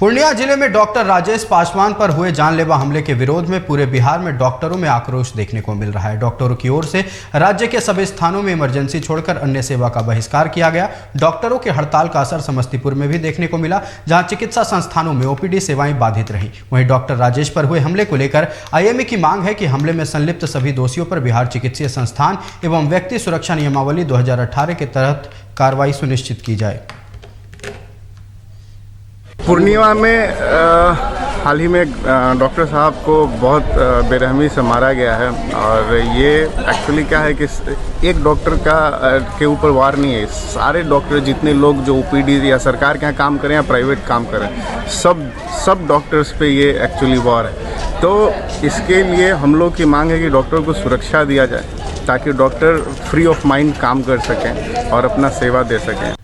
पूर्णिया जिले में डॉक्टर राजेश पासवान पर हुए जानलेवा हमले के विरोध में पूरे बिहार में डॉक्टरों में आक्रोश देखने को मिल रहा है। डॉक्टरों की ओर से राज्य के सभी स्थानों में इमरजेंसी छोड़कर अन्य सेवा का बहिष्कार किया गया। डॉक्टरों के हड़ताल का असर समस्तीपुर में भी देखने को मिला, जहां चिकित्सा संस्थानों में ओपीडी सेवाएं बाधित रहीं। वहीं डॉक्टर राजेश पर हुए हमले को लेकर आईएमए की मांग है कि हमले में संलिप्त सभी दोषियों पर बिहार चिकित्सीय संस्थान एवं व्यक्ति सुरक्षा नियमावली 2018 के तहत कार्रवाई सुनिश्चित की जाए। पूर्णिया में हाल ही में डॉक्टर साहब को बहुत बेरहमी से मारा गया है और ये एक्चुअली क्या है कि एक डॉक्टर के ऊपर वार नहीं है। सारे डॉक्टर जितने लोग जो ओपीडी या सरकार के यहाँ काम करें या प्राइवेट काम करें, सब डॉक्टर्स पे ये एक्चुअली वार है। तो इसके लिए हम लोग की मांग है कि डॉक्टर को सुरक्षा दिया जाए ताकि डॉक्टर फ्री ऑफ माइंड काम कर सकें और अपना सेवा दे सकें।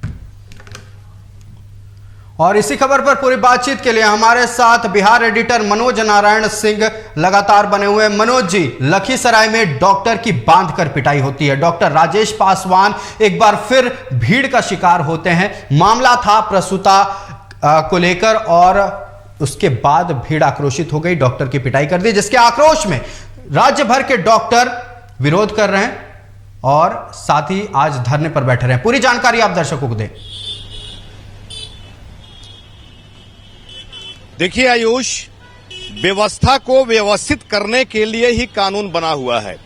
और इसी खबर पर पूरी बातचीत के लिए हमारे साथ बिहार एडिटर मनोज नारायण सिंह लगातार बने हुए। मनोज जी, लखीसराय में डॉक्टर की बांधकर पिटाई होती है। डॉक्टर राजेश पासवान एक बार फिर भीड़ का शिकार होते हैं। मामला था प्रसूता को लेकर और उसके बाद भीड़ आक्रोशित हो गई, डॉक्टर की पिटाई कर दी, जिसके आक्रोश में राज्य भर के डॉक्टर विरोध कर रहे हैं और साथ ही आज धरने पर बैठे रहे। पूरी जानकारी आप दर्शकों को दें। देखिए आयुष, व्यवस्था को व्यवस्थित करने के लिए ही कानून बना हुआ है,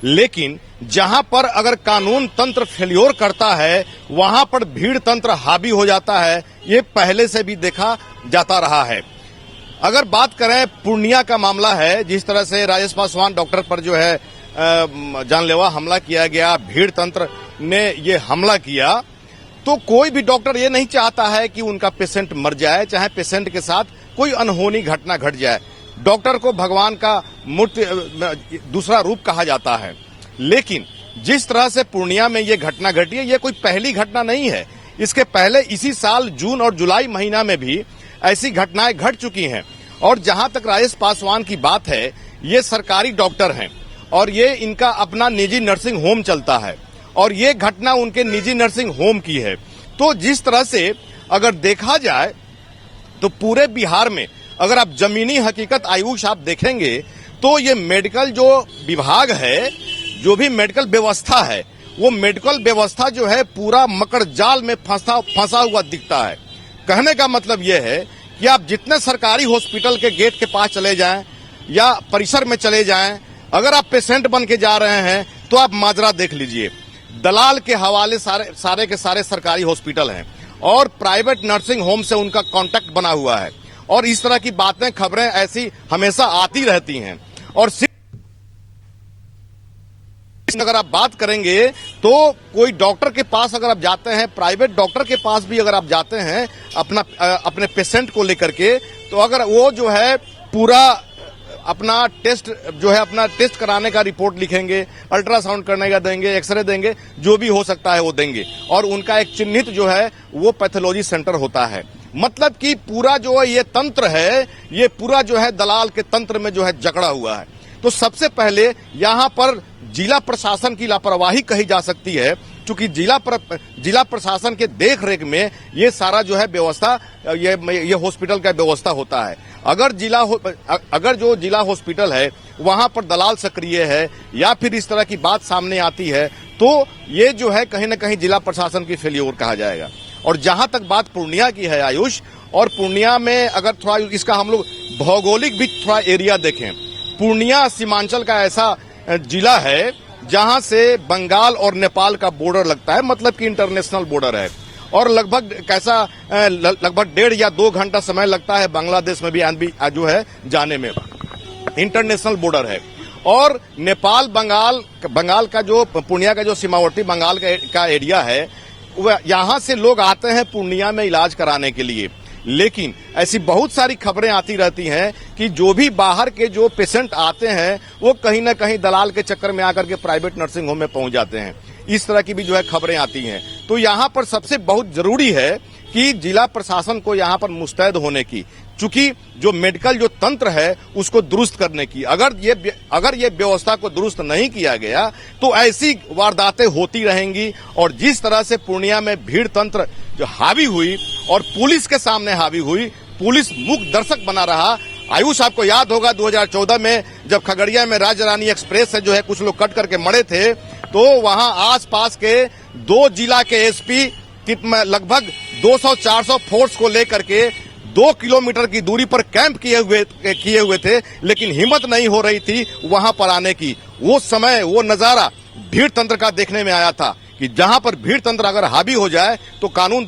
लेकिन जहां पर अगर कानून तंत्र फेल्योर करता है वहां पर भीड़ तंत्र हावी हो जाता है। ये पहले से भी देखा जाता रहा है। अगर बात करें पूर्णिया का मामला है, जिस तरह से राजेश पासवान डॉक्टर पर जो है जानलेवा हमला किया गया, भीड़ तंत्र ने ये हमला किया, तो कोई भी डॉक्टर ये नहीं चाहता है कि उनका पेशेंट मर जाए, चाहे पेशेंट के साथ कोई अनहोनी घटना घट जाए। डॉक्टर को भगवान का मूर्ति दूसरा रूप कहा जाता है, लेकिन जिस तरह से पूर्णिया में ये घटना घटी है, ये कोई पहली घटना नहीं है। इसके पहले इसी साल जून और जुलाई महीना में भी ऐसी घटनाएं घट चुकी हैं। और जहां तक राजेश पासवान की बात है, ये सरकारी डॉक्टर हैं और ये इनका अपना निजी नर्सिंग होम चलता है और ये घटना उनके निजी नर्सिंग होम की है। तो जिस तरह से अगर देखा जाए तो पूरे बिहार में अगर आप जमीनी हकीकत आयुष आप देखेंगे तो ये मेडिकल जो विभाग है, जो भी मेडिकल व्यवस्था है, वो मेडिकल व्यवस्था जो है पूरा मकर जाल में फंसा हुआ दिखता है। कहने का मतलब ये है कि आप जितने सरकारी हॉस्पिटल के गेट के पास चले जाएं या परिसर में चले जाएं, अगर आप पेशेंट बन के जा रहे हैं तो आप माजरा देख लीजिए। दलाल के हवाले सारे के सारे सरकारी हॉस्पिटल हैं और प्राइवेट नर्सिंग होम से उनका कांटेक्ट बना हुआ है और इस तरह की बातें, खबरें ऐसी हमेशा आती रहती हैं। और अगर आप बात करेंगे तो कोई डॉक्टर के पास अगर आप जाते हैं, प्राइवेट डॉक्टर के पास भी अगर आप जाते हैं अपने पेशेंट को लेकर के, तो अगर वो जो है पूरा अपना टेस्ट कराने का रिपोर्ट लिखेंगे, अल्ट्रासाउंड करने का देंगे, एक्सरे देंगे, जो भी हो सकता है वो देंगे और उनका एक चिन्हित जो है वो पैथोलॉजी सेंटर होता है। मतलब कि पूरा जो है ये तंत्र है, ये पूरा जो है दलाल के तंत्र में जो है जकड़ा हुआ है। तो सबसे पहले यहाँ पर जिला प्रशासन की लापरवाही कही जा सकती है, क्योंकि जिला प्रशासन के देख रेख में ये सारा जो है व्यवस्था, ये हॉस्पिटल का व्यवस्था होता है। अगर जो जिला हॉस्पिटल है वहां पर दलाल सक्रिय है या फिर इस तरह की बात सामने आती है, तो ये जो है कहीं ना कहीं जिला प्रशासन की फेल्योर कहा जाएगा। और जहां तक बात पूर्णिया की है आयुष, और पूर्णिया में अगर थोड़ा इसका हम लोग भौगोलिक भी थोड़ा एरिया देखें, पूर्णिया सीमांचल का ऐसा जिला है जहां से बंगाल और नेपाल का बॉर्डर लगता है, मतलब कि इंटरनेशनल बॉर्डर है और लगभग 1.5 या 2 घंटा समय लगता है बांग्लादेश में भी जो है जाने में। इंटरनेशनल बॉर्डर है और नेपाल बंगाल का जो पूर्णिया का जो सीमावर्ती बंगाल का एरिया है, यहां से लोग आते हैं पूर्णिया में इलाज कराने के लिए। लेकिन ऐसी बहुत सारी खबरें आती रहती हैं कि जो भी बाहर के जो पेशेंट आते हैं वो कहीं ना कहीं दलाल के चक्कर में आकर के प्राइवेट नर्सिंग होम में पहुंच जाते हैं। इस तरह की भी जो है खबरें आती हैं। तो यहाँ पर सबसे बहुत जरूरी है कि जिला प्रशासन को यहाँ पर मुस्तैद होने की, चूंकि जो मेडिकल जो तंत्र है उसको दुरुस्त करने की। अगर ये व्यवस्था को दुरुस्त नहीं किया गया तो ऐसी वारदातें होती रहेंगी। और जिस तरह से पूर्णिया में भीड़ तंत्र जो हावी हुई और पुलिस के सामने हावी हुई, पुलिस मूक दर्शक बना रहा। आयुष, आपको याद होगा 2014 में जब खगड़िया में राज्य रानी एक्सप्रेस से जो है कुछ लोग कट करके मरे थे, तो वहां आसपास के 2 जिला के एसपी लगभग 200-400 फोर्स को लेकर के 2 किलोमीटर की दूरी पर कैंप किए हुए थे, लेकिन हिम्मत नहीं हो रही थी वहां पर आने की। वो समय, वो नजारा भीड़ तंत्र का देखने में आया था कि जहां पर भीड़ तंत्र अगर हावी हो जाए तो कानून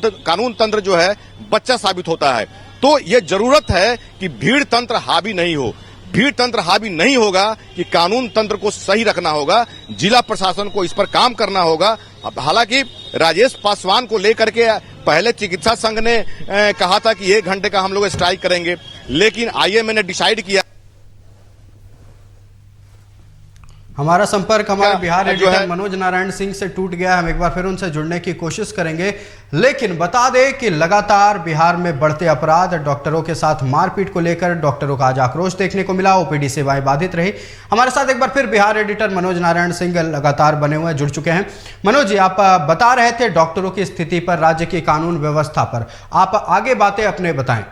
तंत्र जो है बच्चा साबित होता है। तो ये जरूरत है कि भीड़ तंत्र हावी नहीं हो। भीड़ तंत्र हावी नहीं होगा कि कानून तंत्र को सही रखना होगा, जिला प्रशासन को इस पर काम करना होगा। अब हालांकि राजेश पासवान को लेकर के पहले चिकित्सा संघ ने कहा था कि 1 घंटे का हम लोग स्ट्राइक करेंगे, लेकिन आईएमए ने डिसाइड किया। हमारा संपर्क हमारे बिहार एडिटर मनोज नारायण सिंह से टूट गया। हम एक बार फिर उनसे जुड़ने की कोशिश करेंगे, लेकिन बता दें कि लगातार बिहार में बढ़ते अपराध, डॉक्टरों के साथ मारपीट को लेकर डॉक्टरों का आज आक्रोश देखने को मिला। ओपीडी सेवाएं बाधित रही। हमारे साथ एक बार फिर बिहार एडिटर मनोज नारायण सिंह लगातार बने हुए जुड़ चुके हैं। मनोज जी, आप बता रहे थे डॉक्टरों की स्थिति पर, राज्य की कानून व्यवस्था पर, आप आगे बातें अपने बताएं।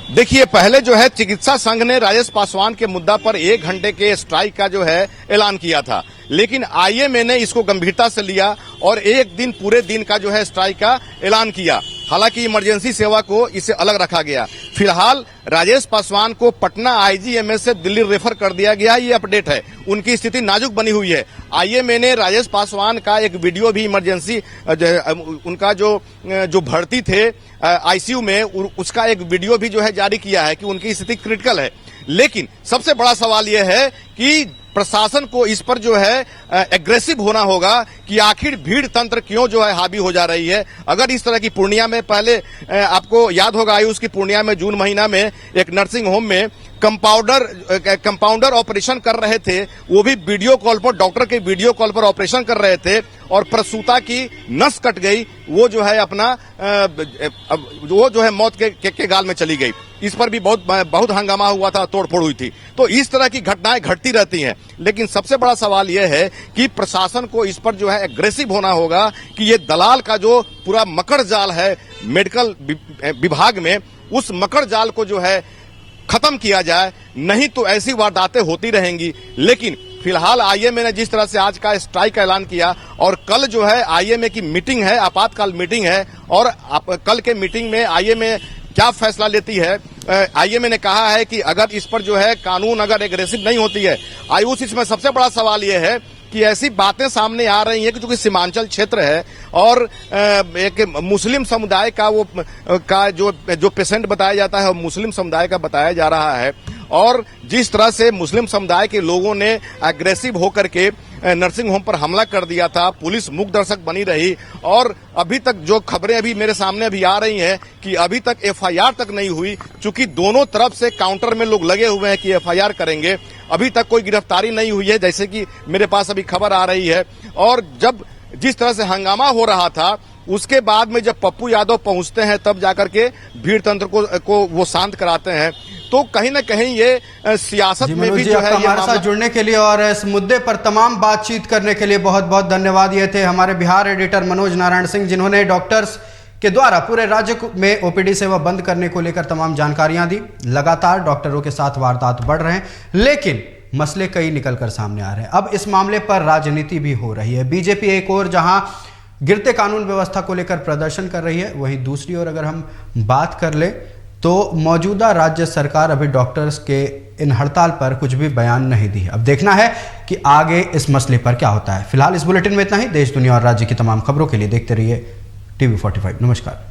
देखिए, पहले जो है चिकित्सा संघ ने राजेश पासवान के मुद्दा पर 1 घंटे के स्ट्राइक का जो है ऐलान किया था, लेकिन आईएमए ने इसको गंभीरता से लिया और 1 दिन पूरे दिन का जो है स्ट्राइक का ऐलान किया। हालांकि इमरजेंसी सेवा को इसे अलग रखा गया। फिलहाल राजेश पासवान को पटना आईजीएमएस से दिल्ली रेफर कर दिया गया, ये अपडेट है। उनकी स्थिति नाजुक बनी हुई है। आईएमए ने राजेश पासवान का एक वीडियो भी इमरजेंसी उनका जो भर्ती थे आईसीयू में, उसका एक वीडियो भी जो है जारी किया है कि उनकी स्थिति क्रिटिकल है। लेकिन सबसे बड़ा सवाल यह है कि प्रशासन को इस पर जो है एग्रेसिव होना होगा कि आखिर भीड़ तंत्र क्यों जो है हावी हो जा रही है। अगर इस तरह की पूर्णिया में पहले आपको याद होगा आयुष की पूर्णिया में जून महीना में एक नर्सिंग होम में कंपाउंडर ऑपरेशन कर रहे थे, वो भी वीडियो कॉल पर, डॉक्टर के वीडियो कॉल पर ऑपरेशन कर रहे थे और प्रसूता की नस कट गई, वो जो है वो जो है मौत के गाल में चली गई। इस पर भी बहुत हंगामा हुआ था, तोड़फोड़ हुई थी। तो इस तरह की घटनाएं घटती रहती हैं, लेकिन सबसे बड़ा सवाल यह है कि प्रशासन को इस पर जो है एग्रेसिव होना होगा कि ये दलाल का जो पूरा मकड़ जाल है मेडिकल विभाग में, उस मकड़ जाल को जो है खत्म किया जाए, नहीं तो ऐसी वारदातें होती रहेंगी। लेकिन फिलहाल आईएमए ने जिस तरह से आज का स्ट्राइक का ऐलान किया और कल जो है आईएमए की मीटिंग है, आपातकाल मीटिंग है, और कल के मीटिंग में आईएमए क्या फैसला लेती है। आईएमए ने कहा है कि अगर इस पर जो है कानून अगर एग्रेसिव नहीं होती है, आयुष, इसमें सबसे बड़ा सवाल यह है कि ऐसी बातें सामने आ रही हैं कि चूंकि सीमांचल क्षेत्र है और एक मुस्लिम समुदाय का जो पेशेंट बताया जाता है वो मुस्लिम समुदाय का बताया जा रहा है, और जिस तरह से मुस्लिम समुदाय के लोगों ने एग्रेसिव होकर के नर्सिंग होम पर हमला कर दिया था, पुलिस मूक दर्शक बनी रही, और अभी तक जो खबरें अभी मेरे सामने अभी आ रही हैं कि अभी तक एफआईआर तक नहीं हुई, चूंकि दोनों तरफ से काउंटर में लोग लगे हुए हैं कि एफआईआर करेंगे। अभी तक कोई गिरफ्तारी नहीं हुई है, जैसे कि मेरे पास अभी खबर आ रही है। और जब जिस तरह से हंगामा हो रहा था, उसके बाद में जब पप्पू यादव पहुंचते हैं तब जाकर के भीड़ तंत्र को वो शांत कराते हैं। तो कहीं ना कहीं ये सियासत में भी जो है हमारे साथ जुड़ने के लिए और इस मुद्दे पर तमाम बातचीत करने के लिए बहुत बहुत धन्यवाद। ये थे हमारे बिहार एडिटर मनोज नारायण सिंह, जिन्होंने डॉक्टर्स के द्वारा पूरे राज्य में ओपीडी सेवा बंद करने को लेकर तमाम जानकारियां दी। लगातार डॉक्टरों के साथ वारदात बढ़ रहे हैं, लेकिन मसले कई निकल कर सामने आ रहे हैं। अब इस मामले पर राजनीति भी हो रही है। बीजेपी एक और जहां गिरते कानून व्यवस्था को लेकर प्रदर्शन कर रही है, वहीं दूसरी ओर अगर हम बात कर ले तो मौजूदा राज्य सरकार अभी डॉक्टर्स के इन हड़ताल पर कुछ भी बयान नहीं दी। अब देखना है कि आगे इस मसले पर क्या होता है। फिलहाल इस बुलेटिन में इतना ही। देश, दुनिया और राज्य की तमाम खबरों के लिए देखते रहिए TV45। नमस्कार।